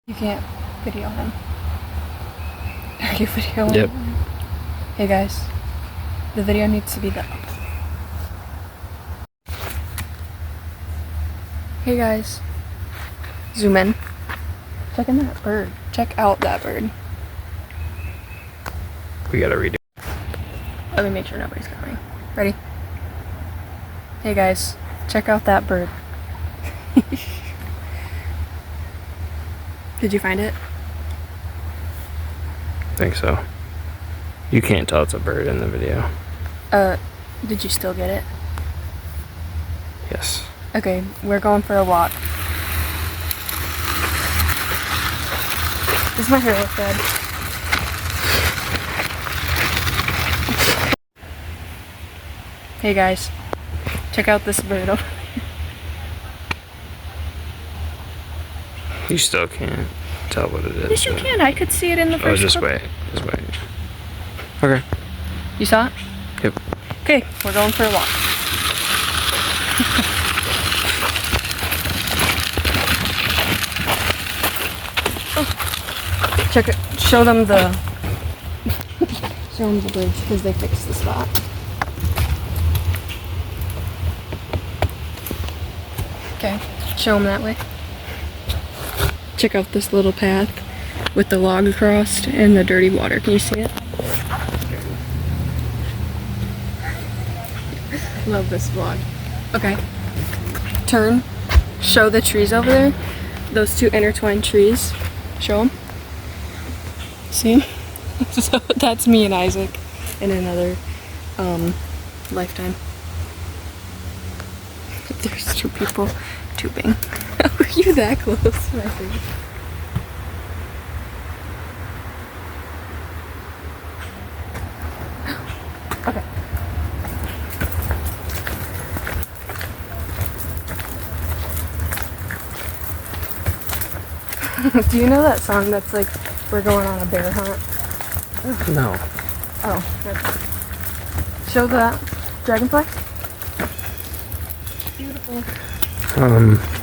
You can't video him. Are you videoing? Yep. Hey guys, the video needs to be up. Hey guys, zoom in. Check in that bird. Check out that bird. We gotta redo. Let me make sure nobody's coming. Ready? Hey guys, check out that bird. Did you find it? I think so. You can't tell it's a bird in the video. Did you still get it? Yes. Okay, we're going for a walk. Does my hair look good? Hey guys, check out this bird over there. You still can't tell what it is. Yes, you can. I could see it in the first Oh, just clip. wait. Just wait. Okay. You saw it? Yep. Okay, we're going for a walk. Check it. Show them the bridge because they fixed the spot. Okay, show them that way. Check out this little path with the log across and the dirty water. Can you see it? Love this vlog. Okay. Turn. Show the trees over there. Those two intertwined trees. Show them. See? So that's me and Isaac in another lifetime. There's two people tubing. How are you that close to my face? Okay. Do you know that song that's like, we're going on a bear hunt? No. Oh, okay. Show that dragonfly. Beautiful. Oh.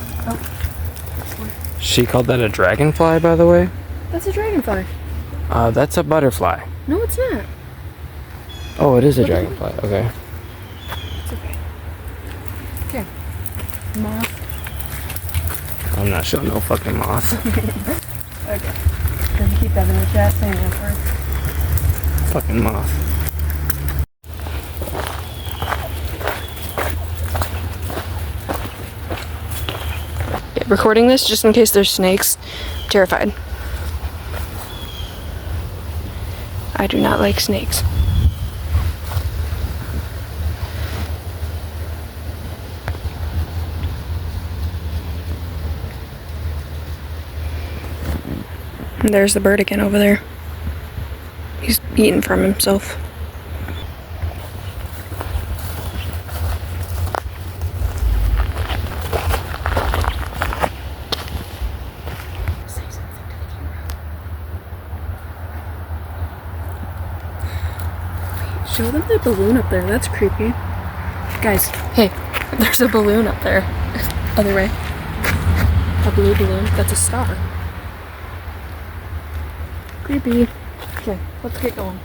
She called that a dragonfly, by the way? That's a dragonfly. That's a butterfly. No, it's not. Oh, it is a dragonfly. Okay. It's okay. Okay. Moth. I'm not showing no fucking moth. Okay. Can you keep that in the chat? Saying that first. Fucking moth. Recording this just in case there's snakes. Terrified. I do not like snakes. And there's the bird again over there. He's eating from himself. Show them the balloon up there. That's creepy. Guys, hey, there's a balloon up there. Other way. A blue balloon. That's a star. Creepy. Okay, let's get going.